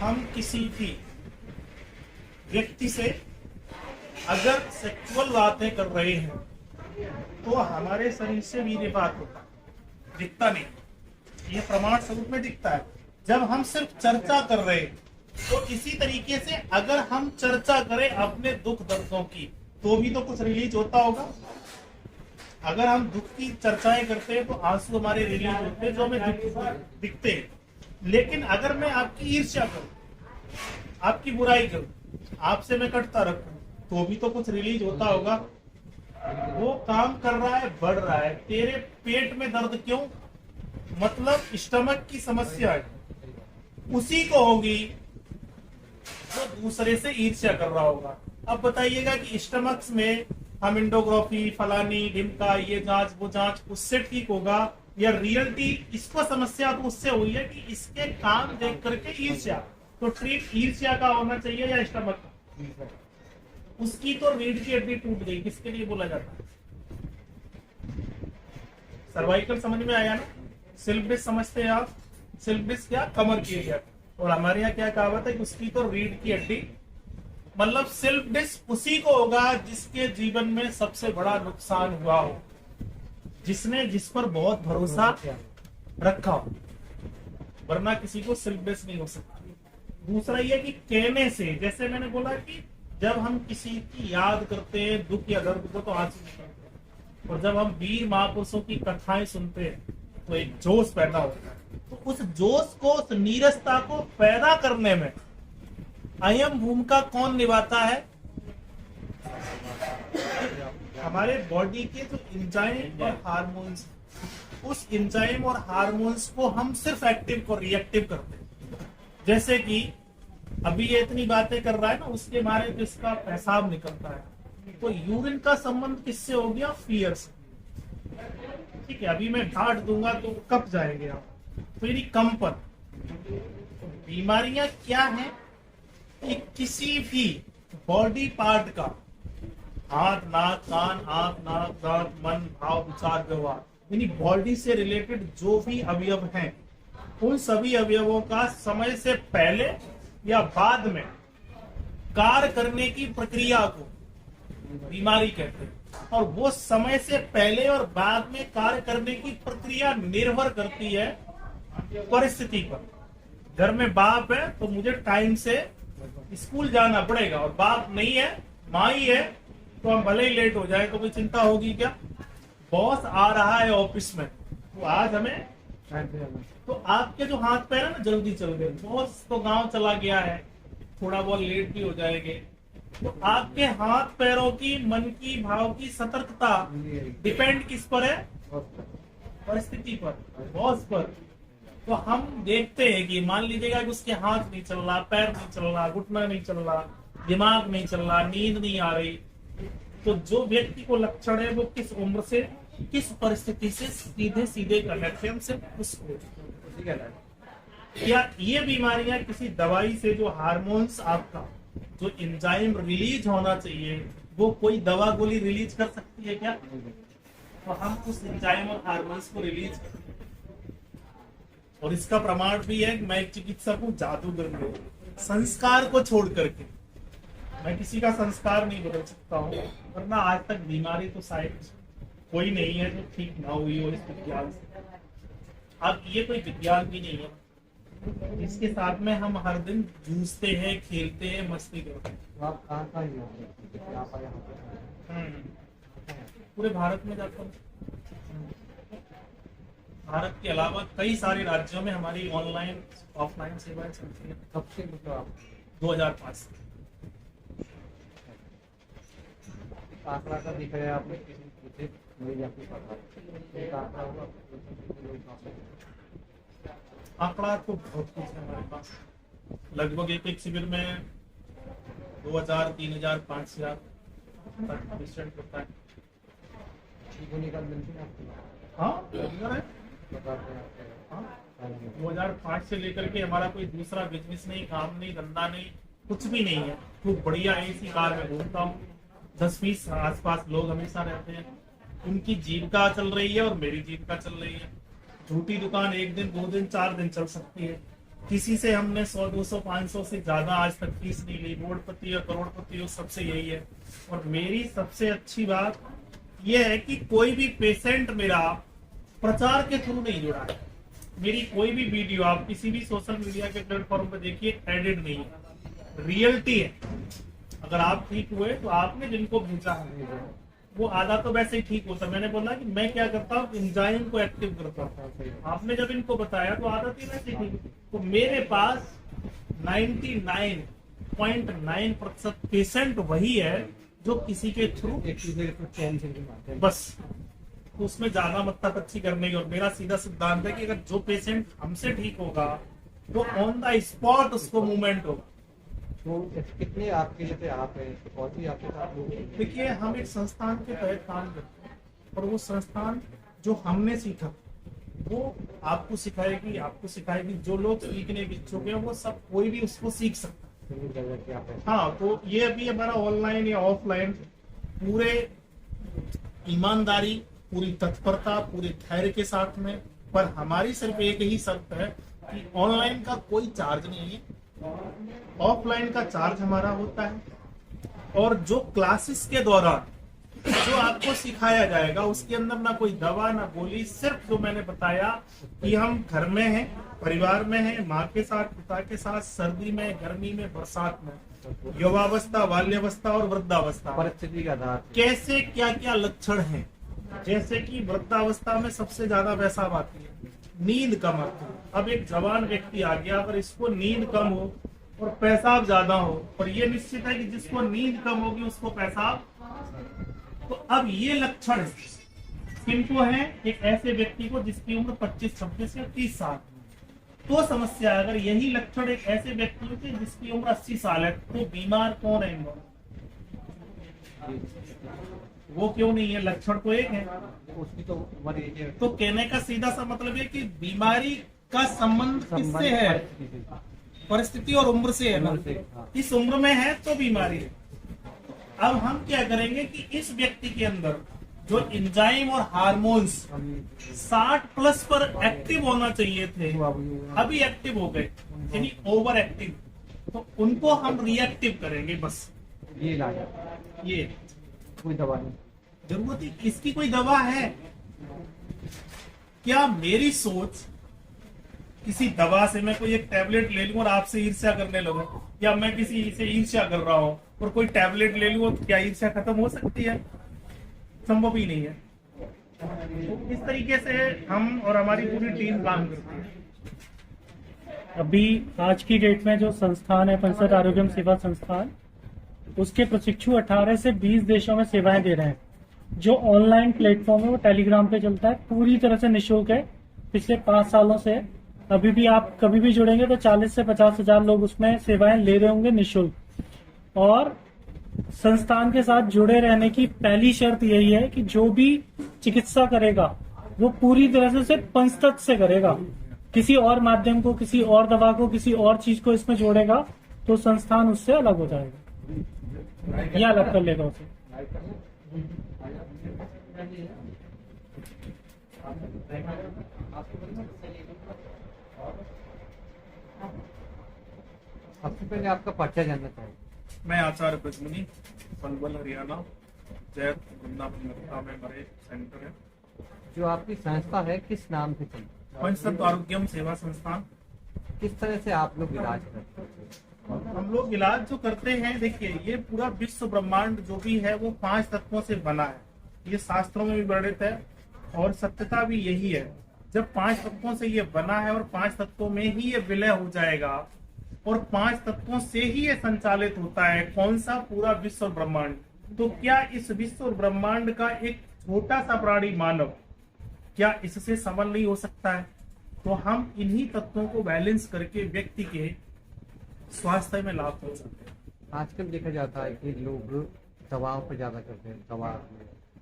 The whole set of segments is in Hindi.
हम किसी भी व्यक्ति से अगर सेक्सुअल बातें कर रहे हैं तो हमारे शरीर से वीर्यपात होता है, दिखता नहीं, ये प्रमाण स्वरूप में दिखता है। जब हम सिर्फ चर्चा कर रहे हैं तो इसी तरीके से अगर हम चर्चा करें अपने दुख दर्दों की तो भी तो कुछ रिलीज होता होगा। अगर हम दुख की चर्चाएं करते हैं तो आंसू हमारे रिलीज होते हैं जो हमें दिखते हैं। लेकिन अगर मैं आपकी ईर्ष्या करूं, आपकी बुराई करूं, आपसे मैं कटता रखूं तो भी तो कुछ रिलीज होता होगा। वो काम कर रहा है, बढ़ रहा है। तेरे पेट में दर्द क्यों? मतलब स्टमक की समस्या है, उसी को होगी तो दूसरे से ईर्ष्या कर रहा होगा। अब बताइएगा कि स्टमक में हम एंडोग्राफी फलानी ढिमका ये जांच वो जांच उससे ठीक होगा या रियलिटी इसको समस्या तो उससे हुई है कि इसके काम देख करके ईर्ष्या। तो ट्रीट ईर्ष्या का होना चाहिए या स्टमक का? उसकी तो रीढ़ की हड्डी टूट गई, किसके लिए बोला जाता है? सर्वाइकल समझ में आया ना? सिल्क डिस्क समझते हैं आप? सिल्क डिस्क क्या? कमर की एरिया। और हमारे यहाँ क्या कहावत है कि उसकी तो रीढ़ की हड्डी, मतलब सिल्क डिस्क उसी को होगा जिसके जीवन में सबसे बड़ा नुकसान हुआ हो, जिसने जिस पर बहुत भरोसा रखा हो, वरना किसी को सिल्क डिस्क नहीं हो सकता। दूसरा ये कि कहने से, जैसे मैंने बोला कि जब हम किसी की याद करते हैं दुख या दर्द को तो आंसू निकलते हैं, और जब हम वीर महापुरुषों की कथाएं सुनते हैं तो एक जोश पैदा होता है। तो उस जोश को, उस नीरसता को पैदा करने में अहम भूमिका कौन निभाता है? हमारे बॉडी के जो एंजाइम और हार्मोन्स, उस एंजाइम और हार्मोन्स को हम सिर्फ एक्टिव को रिएक्टिव करते हैं। जैसे कि अभी ये इतनी बातें कर रहा है ना, उसके बारे में इसका पेशाब निकलता है, तो यूरिन का संबंध किससे हो गया? फियर से। ठीक है, अभी मैं डांट दूंगा तो कब जाएंगे आप, तो यदि कंपन। तो बीमारियां क्या है कि किसी भी बॉडी पार्ट का, हाथ नाक कान आंख नाक दांत मन भाव विचार व्यवहार, यानी बॉडी से रिलेटेड जो भी अवयव हैं, उन सभी अवयवों का समय से पहले या बाद में कार्य करने की प्रक्रिया को बीमारी कहते हैं। और वो समय से पहले और बाद में कार्य करने की प्रक्रिया निर्भर करती है परिस्थिति पर। घर में बाप है तो मुझे टाइम से स्कूल जाना पड़ेगा, और बाप नहीं है, माँ ही है, तो हम भले ही लेट हो जाए तो कोई चिंता होगी क्या? बॉस आ रहा है ऑफिस में तो आज हमें, तो आपके जो हाथ पैर है ना जल्दी चल गए, बॉस तो गांव चला गया है, थोड़ा बहुत लेट भी हो जाएंगे, तो आपके हाथ पैरों की, मन की, भाव की सतर्कता डिपेंड किस पर है? परिस्थिति पर, बॉस पर। तो हम देखते हैं कि मान लीजिएगा कि उसके हाथ नहीं चल रहा, पैर नहीं चल रहा, घुटना नहीं चल रहा, दिमाग नहीं चल रहा, नींद नहीं आ रही, तो जो व्यक्ति को लक्षण है वो किस उम्र से, किस परिस्थिति से सीधे सीधे कनेक्शन से उसको, या ये बीमारियां किसी दवाई से, जो हार्मोन्स आपका जो एंजाइम रिलीज होना चाहिए वो कोई दवा गोली रिलीज कर सकती है क्या? तो हम उस एंजाइम और हार्मोन्स को रिलीज करते हैं। और इसका प्रमाण भी है कि मैं एक चिकित्सक हूँ, जादूगर में संस्कार को छोड़ करके मैं किसी का संस्कार नहीं बदल सकता हूँ, वरना आज तक बीमारी तो शायद कोई नहीं है जो ठीक ना हुई हो इस विज्ञान से। अब ये कोई विज्ञान भी नहीं है जिसके साथ में हम हर दिन जूझते हैं, खेलते हैं, मस्ती करते हैं। आप कहाँ पूरे भारत में जाता हूँ। भारत के अलावा कई सारे राज्यों में हमारी ऑनलाइन ऑफलाइन सेवाएं चलती हैं। कब से मतलब आप 2005 से। आंकड़ा का दिख रहा है आपने किसी पूछे मुझे आपको पता एक आंकड़ा होगा आंकड़ा तो बहुत कुछ है हमारे पास। लगभग एक शिविर में 2000, 3000, 5000 तक पेशेंट होता है। ठीक होने का मिलती है आपको? हाँ, है। हाँ, 2005 से लेकर के हमारा कोई दूसरा बिजनेस नहीं, काम नहीं, धंधा नहीं, कुछ भी नहीं है। खूब बढ़िया इसी कार में घूमता हूँ। 10-20 आसपास लोग हमेशा रहते हैं, उनकी जीविका चल रही है और मेरी जीविका चल रही है। झूठी दुकान 1 दिन 2 दिन 4 दिन चल सकती है, किसी से हमने 100, 200, 500 से ज्यादा आज तक फीस नहीं ली। करोड़पति या करोड़पति हो, सबसे यही है। और मेरी सबसे अच्छी बात यह है कि कोई भी पेशेंट मेरा प्रचार के थ्रू नहीं जुड़ा है। मेरी कोई भी वीडियो आप किसी भी सोशल मीडिया के प्लेटफॉर्म पर देखिए, एडिट नहीं है, रियलिटी है। अगर आप ठीक हुए तो आपने जिनको भेजा है वो आधा तो वैसे ही ठीक होता। मैंने बोला कि मैं क्या करता हूँ, एंजाइम को एक्टिव करता हूँ। आपने जब इनको बताया तो आदत ही वैसे ही ठीक। तो मेरे पास 99.9% पेशेंट वही है जो किसी के थ्रू बस, तो उसमें ज्यादा मत्ता पच्ची करने की। और मेरा सीधा सिद्धांत है कि अगर जो पेशेंट हमसे ठीक होगा तो ऑन द स्पॉट उसको मूवमेंट होगा। तो कितने आपके जैसे आप हैं और भी आपके साथ लोग हैं? देखिए, हम एक संस्थान के तहत काम करते हैं और वो संस्थान जो हमने सीखा वो आपको सिखाएगी। जो लोग सीखने के इच्छुक हैं वो सब, कोई भी उसको सीख सकता है। हाँ, तो ये अभी हमारा ऑनलाइन या ऑफलाइन पूरे ईमानदारी, पूरी तत्परता, पूरे धैर्य के साथ में। पर हमारी सिर्फ एक ही शर्त है कि ऑनलाइन का कोई चार्ज नहीं है, ऑफलाइन का चार्ज हमारा होता है। और जो क्लासेस के दौरान जो आपको सिखाया जाएगा उसके अंदर ना कोई दवा ना गोली, सिर्फ जो मैंने बताया कि हम घर में हैं, परिवार में हैं, माँ के साथ, पिता के साथ, सर्दी में, गर्मी में, बरसात में, युवावस्था, बाल्यावस्था और वृद्धावस्था, परिस्थिति का आधार कैसे क्या क्या लक्षण हैं। जैसे कि वृद्धावस्था में सबसे ज्यादा पेशाब आती है, नींद कम आती है। अब एक जवान व्यक्ति आ गया, अगर इसको नींद कम हो और पेशाब ज्यादा हो, और ये निश्चित है कि जिसको नींद कम होगी उसको पेशाब, तो अब ये लक्षण किनको है? एक ऐसे व्यक्ति को जिसकी उम्र 25, 26 या 30 साल, तो समस्या है। अगर यही लक्षण एक ऐसे व्यक्ति की जिसकी उम्र 80 साल है, तो बीमार कौन है? वो क्यों नहीं है? लक्षण तो एक है। उसकी तो उम्र एक है। तो कहने का सीधा सा मतलब है कि बीमारी का संबंध किससे है? परिस्थिति और उम्र से है ना। इस उम्र में है तो बीमारी है। अब हम क्या करेंगे कि इस व्यक्ति के अंदर जो एंजाइम और हार्मोन्स 60+ पर एक्टिव होना चाहिए थे, अभी एक्टिव हो गए, यानी ओवर एक्टिव, तो उनको हम रिएक्टिव करेंगे। बस ये इलाज, ये कोई दवा नहीं जरूरत है। इसकी कोई दवा है क्या? मेरी सोच, किसी दवा से मैं कोई एक टैबलेट ले लूं और आपसे ईर्ष्या करने लगूं, या मैं किसी से ईर्ष्या कर रहा हूं और कोई टैबलेट ले लूं, तो क्या ईर्ष्या खत्म हो सकती है? संभव ही नहीं है। तो इस तरीके से हम और हमारी पूरी टीम काम करती है। अभी आज की डेट में जो संस्थान है पंचतत्व आरोग्यम सेवा संस्थान, उसके प्रशिक्षु 18 से 20 देशों में सेवाएं दे रहे हैं। जो ऑनलाइन प्लेटफॉर्म है वो टेलीग्राम पे चलता है, पूरी तरह से निःशुल्क है, पिछले 5 सालों से। अभी भी आप कभी भी जुड़ेंगे तो 40 से 50 हजार लोग उसमें सेवाएं ले रहे होंगे निःशुल्क। और संस्थान के साथ जुड़े रहने की पहली शर्त यही है कि जो भी चिकित्सा करेगा वो पूरी तरह से सिर्फ पंचतत्व से करेगा। किसी और माध्यम को, किसी और दवा को, किसी और चीज को इसमें जोड़ेगा तो संस्थान उससे अलग हो जाएगा या अलग कर लेगा उसे। सबसे पहले आपका परिचय जानना चाहिए। मैं आचार्य पद्मिनी, पलवल, हरियाणा, जैत वृंदावन मथुरा में हमारे सेंटर है। जो आपकी संस्था है किस नाम से चलती है? पंचतत्व आरोग्यम सेवा संस्थान। किस तरह से आप लोग इलाज करते हैं? हम लोग इलाज जो करते हैं, देखिए ये पूरा विश्व ब्रह्मांड जो भी है वो 5 तत्वों से बना है। ये शास्त्रों में भी वर्णित है और सत्यता भी यही है। जब 5 तत्वों से ये बना है और 5 तत्वों में ही ये विलय हो जाएगा और 5 तत्वों से ही ये संचालित होता है। कौन सा? पूरा विश्व ब्रह्मांड। तो क्या इस विश्व ब्रह्मांड का एक छोटा सा प्राणी मानव, क्या इससे समन नहीं हो सकता है? तो हम इन्हीं तत्वों को बैलेंस करके व्यक्ति के स्वास्थ्य में लाभ पहुंचाते हैं। आजकल देखा जाता है कि लोग दवाओं पर ज्यादा करते हैं,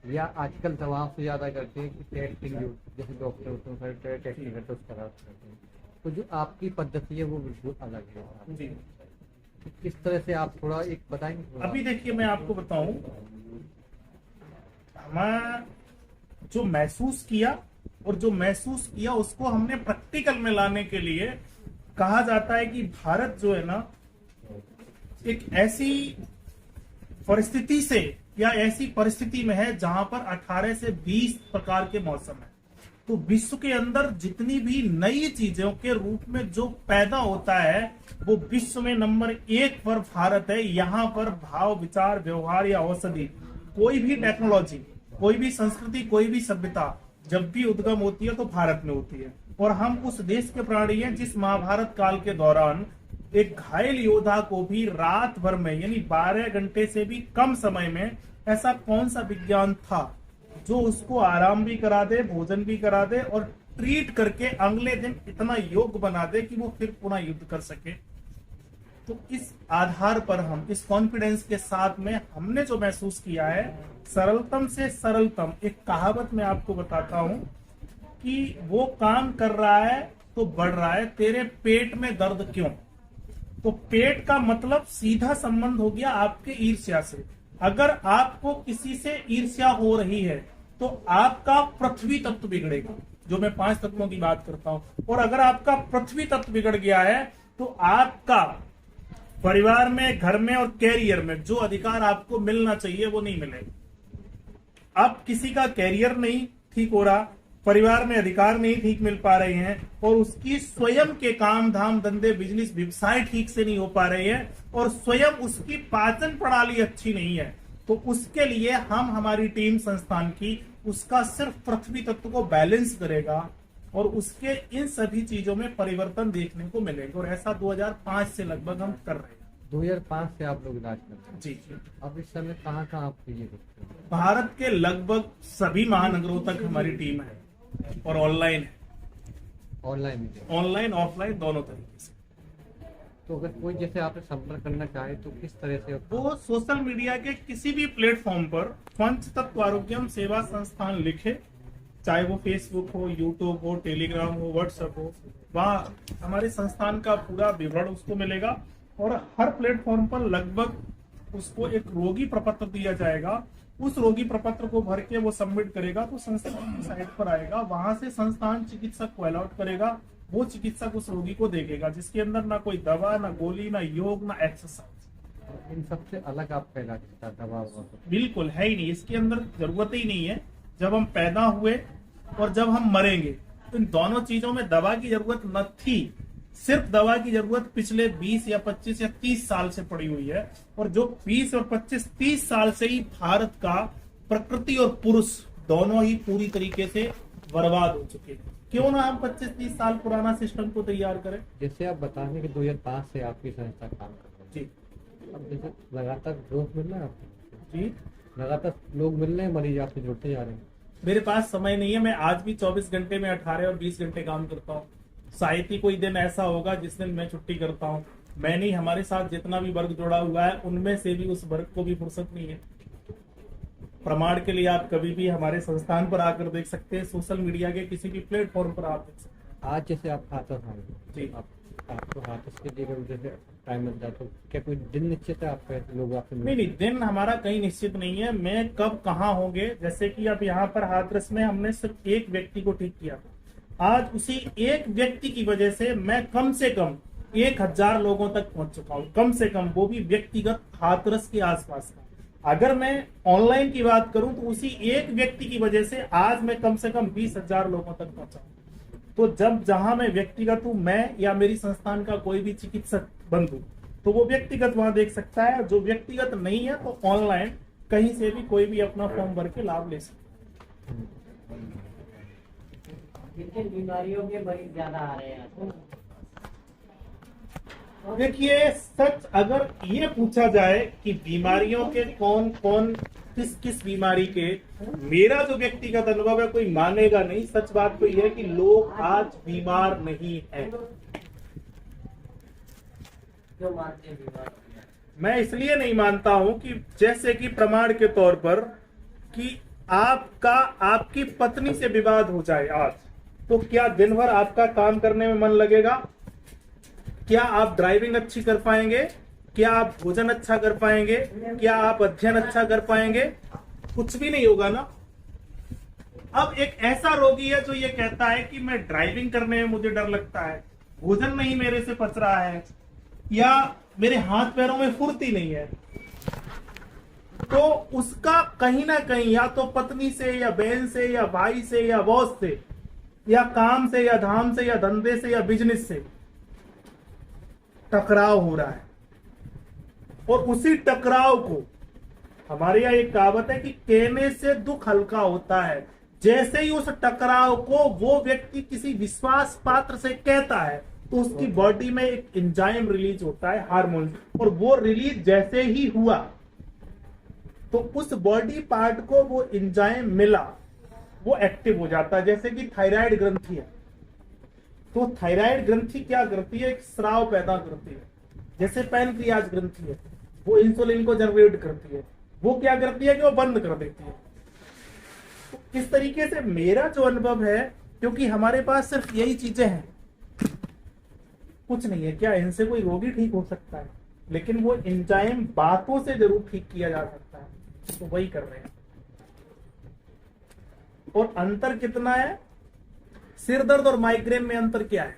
या आजकल दवाओं से ज्यादा करते हैं कि टेस्टिंग, जो जैसे डॉक्टर होते हैं टेस्टिंग करते हैं, उसका करते हैं। तो जो आपकी पद्धति है वो बिल्कुल अलग है जी। तो किस तरह से आप थोड़ा एक बताएंगे? अभी देखिए, मैं आपको बताऊं, हमारा जो महसूस किया उसको हमने प्रैक्टिकल में लाने के लिए कहा जाता है कि भारत जो है ना एक ऐसी परिस्थिति से या ऐसी परिस्थिति में है जहां पर 18 से 20 प्रकार के मौसम है। तो विश्व के अंदर जितनी भी नई चीजों के रूप में जो पैदा होता है वो विश्व में नंबर 1 पर भारत है। यहाँ पर भाव, विचार, व्यवहार या औषधि, कोई भी टेक्नोलॉजी, कोई भी संस्कृति, कोई भी सभ्यता जब भी उद्गम होती है तो भारत में होती है। और हम उस देश के प्राणी हैं जिस महाभारत काल के दौरान एक घायल योद्धा को भी रात भर में यानी 12 घंटे से भी कम समय में ऐसा कौन सा विज्ञान था जो उसको आराम भी करा दे, भोजन भी करा दे और ट्रीट करके अगले दिन इतना योग्य बना दे कि वो फिर पुनः युद्ध कर सके। तो इस आधार पर हम इस कॉन्फिडेंस के साथ में हमने जो महसूस किया है, सरलतम से सरलतम एक कहावत मैं आपको बताता हूं कि वो काम कर रहा है तो बढ़ रहा है, तेरे पेट में दर्द क्यों। तो पेट का मतलब सीधा संबंध हो गया आपके ईर्ष्या से। अगर आपको किसी से ईर्ष्या हो रही है तो आपका पृथ्वी तत्व बिगड़ेगा, जो मैं 5 तत्वों की बात करता हूं। और अगर आपका पृथ्वी तत्व बिगड़ गया है तो आपका परिवार में, घर में और कैरियर में जो अधिकार आपको मिलना चाहिए वो नहीं मिलेगा। अब किसी का कैरियर नहीं ठीक हो रहा, परिवार में अधिकार नहीं ठीक मिल पा रहे हैं और उसकी स्वयं के काम धाम, धंधे, बिजनेस, व्यवसाय ठीक से नहीं हो पा रहे हैं और स्वयं उसकी पाचन प्रणाली अच्छी नहीं है, तो उसके लिए हम हमारी टीम संस्थान की उसका सिर्फ पृथ्वी तत्व को बैलेंस करेगा और उसके इन सभी चीजों में परिवर्तन देखने को मिलेगा। और ऐसा 2005 से लगभग हम कर रहे हैं। 2005 से आप लोग इलाज करते हैं? जी। अब इस समय कहाँ आप ये करते हैं? भारत के लगभग सभी महानगरों तक हमारी टीम है और ऑनलाइन है। ऑनलाइन ऑफलाइन दोनों तरीके से। तो अगर कोई जैसे आपसे संपर्क करना चाहे तो किस तरह से? वो सोशल मीडिया के किसी भी प्लेटफॉर्म पर पंचतत्व आरोग्यम सेवा संस्थान लिखे, चाहे वो फेसबुक हो, यूट्यूब हो, टेलीग्राम हो, व्हाट्सएप हो, वहाँ हमारे संस्थान का पूरा विवरण उसको मिलेगा। और हर प्लेटफॉर्म पर लगभग उसको एक रोगी प्रपत्र दिया जाएगा। उस रोगी प्रपत्र को भर के वो सबमिट करेगा तो संस्थान की साइट पर आएगा, वहां से संस्थान चिकित्सक को अलॉट करेगा। वो चिकित्सक उस रोगी को देखेगा जिसके अंदर ना कोई दवा, ना गोली, ना योग, ना एक्सरसाइज। इन सबसे अलग आपका इलाज था? दवा बिल्कुल है ही नहीं, इसके अंदर जरूरत ही नहीं है। जब हम पैदा हुए और जब हम मरेंगे तो इन दोनों चीजों में दवा की जरूरत न थी। सिर्फ दवा की जरूरत पिछले 20 या 25 या 30 साल से पड़ी हुई है। और जो 20 और 25-30 साल से ही भारत का प्रकृति और पुरुष दोनों ही पूरी तरीके से बर्बाद हो चुके हैं। क्यों ना हम 25-30 साल पुराना सिस्टम को तैयार करें। जैसे आप बता रहे कि 2005 से आपकी संस्था काम कर रही है जी। अब जैसे लगातार ग्रोथ मिल रहा है आपको? जी, लगातार लोग मिल रहे हैं, मरीज आपसे जुड़ते जा रहे हैं। मेरे पास समय नहीं है। मैं आज भी 24 घंटे में 18 और 20 घंटे काम करता हूँ। शायद ही कोई दिन ऐसा होगा जिस दिन मैं छुट्टी करता हूँ। मैं नहीं, हमारे साथ जितना भी वर्ग जुड़ा हुआ है उनमें से भी उस वर्ग को भी फुर्सत नहीं है। प्रमाण के लिए आप कभी भी हमारे संस्थान पर आकर देख सकते हैं, सोशल मीडिया के किसी भी प्लेटफॉर्म पर आप देख सकते हैं। आज जैसे आप हाथरस आए जी। आपको हाथरस के लिए जैसे टाइम मिलता है तो क्या कोई दिन निश्चित है आपका? लोग आपसे नहीं, दिन हमारा कहीं निश्चित नहीं है। मैं कब कहाँ होंगे, जैसे कि अब यहाँ पर हाथरस में हमने सिर्फ एक व्यक्ति को ठीक किया। आज उसी एक व्यक्ति की वजह से मैं कम से कम 1000 लोगों तक पहुंच चुका हूँ, कम से कम, वो भी व्यक्तिगत हाथरस के आसपास का। अगर मैं ऑनलाइन की बात करूं तो उसी एक व्यक्ति की वजह से आज मैं कम से कम 20,000 लोगों तक पहुंचा हूं। तो जब जहां मैं व्यक्तिगत हूं, मैं या मेरी संस्थान का कोई भी चिकित्सक बंधु, तो वो व्यक्तिगत वहां देख सकता है। जो व्यक्तिगत नहीं है तो ऑनलाइन कहीं से भी कोई भी अपना फॉर्म भर के लाभ ले सकता है। किन बीमारियों के मरीज ज्यादा आ रहे हैं? देखिए, सच अगर ये पूछा जाए कि बीमारियों के कौन कौन किस किस बीमारी के, मेरा जो व्यक्तिगत अनुभव है कोई मानेगा नहीं। सच बात तो यह है कि लोग आज बीमार नहीं हैं। क्यों मानते हैं बीमार? मैं इसलिए नहीं मानता हूं कि जैसे कि प्रमाण के तौर पर कि आपकी पत्नी से विवाद हो जाए आज, तो क्या दिन भर आपका काम करने में मन लगेगा? क्या आप ड्राइविंग अच्छी कर पाएंगे? क्या आप भोजन अच्छा कर पाएंगे? क्या आप अध्ययन अच्छा कर पाएंगे? कुछ भी नहीं होगा ना। अब एक ऐसा रोगी है जो ये कहता है कि मैं ड्राइविंग करने में मुझे डर लगता है, भोजन नहीं मेरे से पच रहा है, या मेरे हाथ पैरों में फुर्ती नहीं है, तो उसका कहीं ना कहीं या तो पत्नी से या बहन से या भाई से या बॉस से या काम से या धाम से या धंधे से या बिजनेस से टकराव हो रहा है। और उसी टकराव को, हमारे यहाँ एक कहावत है कि कहने से दुख हल्का होता है। जैसे ही उस टकराव को वो व्यक्ति किसी विश्वास पात्र से कहता है तो उसकी बॉडी में एक एंजाइम रिलीज होता है, हार्मोन, और वो रिलीज जैसे ही हुआ तो उस बॉडी पार्ट को वो एंजाइम मिला, वो एक्टिव हो जाता है। जैसे कि थायराइड ग्रंथि है, तो थायराइड ग्रंथि क्या करती है, एक स्राव पैदा करती है। जैसे पैनक्रियाज ग्रंथि है, वो इंसुलिन को जनरेट करती है, वो क्या करती है कि वो बंद कर देती है। तो इस तरीके से मेरा जो अनुभव है, क्योंकि हमारे पास सिर्फ यही चीजें हैं, कुछ नहीं है, क्या इनसे कोई रोगी ठीक हो सकता है? लेकिन वो एंजाइम बातों से जरूर ठीक किया जा सकता है, तो वही कर रहे हैं। और अंतर कितना है? सिर दर्द और माइग्रेन में अंतर क्या है?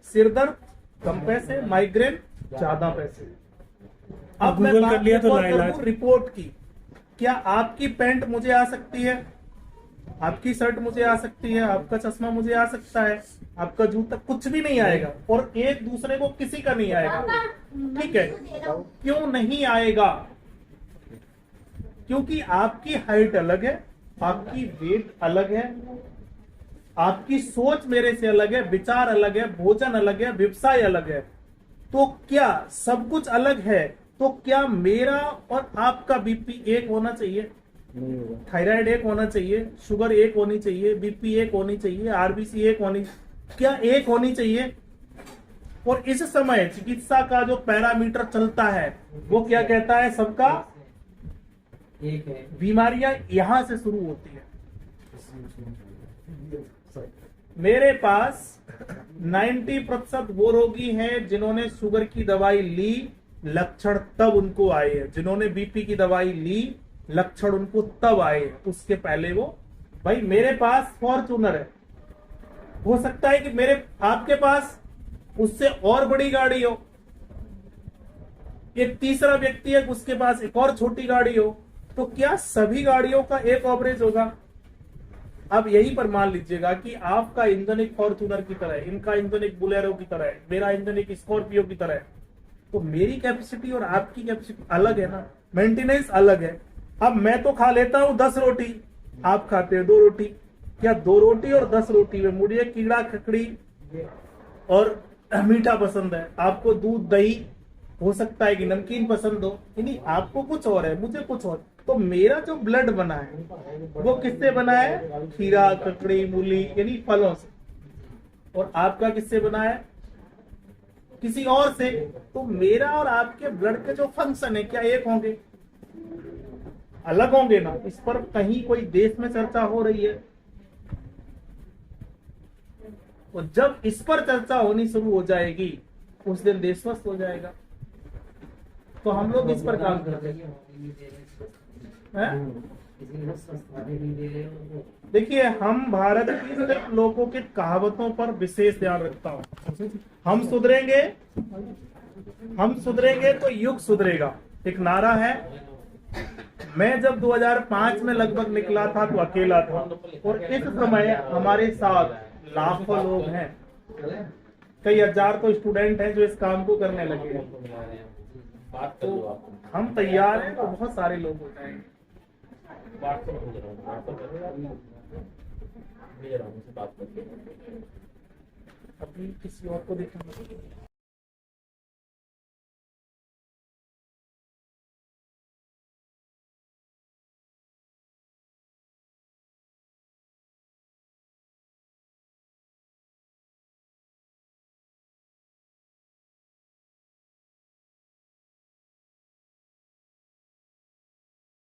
सिर दर्द कम पैसे, माइग्रेन ज्यादा पैसे। अब मैं गूगल कर लिया तो बात लाइलाज। करूं रिपोर्ट की, क्या आपकी पैंट मुझे आ सकती है, आपकी शर्ट मुझे आ सकती है, आपका चश्मा मुझे आ सकता है, आपका जूता, कुछ भी नहीं आएगा, और एक दूसरे को किसी का नहीं आएगा। ठीक है, क्यों नहीं आएगा? क्योंकि आपकी हाइट अलग है, आपकी वेट अलग है, आपकी सोच मेरे से अलग है, विचार अलग है, भोजन अलग है, व्यवसाय अलग है। तो क्या सब कुछ अलग है, तो क्या मेरा और आपका बीपी एक होना चाहिए? थायराइड एक होना चाहिए, शुगर एक होनी चाहिए, बीपी एक होनी चाहिए, आरबीसी एक होनी, क्या एक होनी चाहिए? और इस समय चिकित्सा का जो पैरामीटर चलता है वो क्या कहता है? सबका एक है। बीमारियां यहां से शुरू होती है। मेरे पास 90% वो रोगी हैं जिन्होंने शुगर की दवाई ली, लक्षण तब उनको आए हैं। जिन्होंने बीपी की दवाई ली, लक्षण उनको तब आए हैं, उसके पहले वो, भाई मेरे पास फॉर्च्यूनर है, हो सकता है कि मेरे आपके पास उससे और बड़ी गाड़ी हो, एक तीसरा व्यक्ति है उसके पास एक और छोटी गाड़ी हो, तो क्या सभी गाड़ियों का एक एवरेज होगा? अब यही पर मान लीजिएगा कि आपका इंजन एक फॉर्च्यूनर की तरह है, इनका इंजन एक बुलेरो की तरह है, मेरा इंजन एक स्कॉर्पियो की तरह है, तो मेरी कैपेसिटी और आपकी कैपेसिटी अलग है ना, मेंटेनेंस अलग है। अब मैं तो खा लेता हूं 10 रोटी, आप खाते हैं 2 रोटी, क्या 2 रोटी और 10 रोटी में मुझे कीड़ा ककड़ी और मीठा पसंद है, आपको दूध दही, हो सकता है कि नमकीन पसंद हो, यानी आपको कुछ और है, मुझे कुछ और। तो मेरा जो ब्लड बना है वो किससे बना है? खीरा, ककड़ी, मूली, यानी फलों से। और आपका किससे बना है? किसी और से। तो मेरा और आपके ब्लड के जो फंक्शन है क्या एक होंगे? अलग होंगे ना। इस पर कहीं कोई देश में चर्चा हो रही है, और जब इस पर चर्चा होनी शुरू हो जाएगी उस दिन देश स्वस्थ हो जाएगा। तो हम लोग इस पर काम करते हैं। देखिए, हम भारत की सिर्फ लोगों के कहावतों पर विशेष ध्यान रखता हूं। हम सुधरेंगे तो युग सुधरेगा, एक नारा है। मैं जब 2005 में लगभग निकला था तो अकेला था, और इस समय हमारे साथ लाखों लोग हैं, कई हजार तो स्टूडेंट हैं जो इस काम को करने लगे हैं। तो हम तैयार हैं, तो बहुत सारे लोग हो जाएंगे। अभी किसी और को देखना।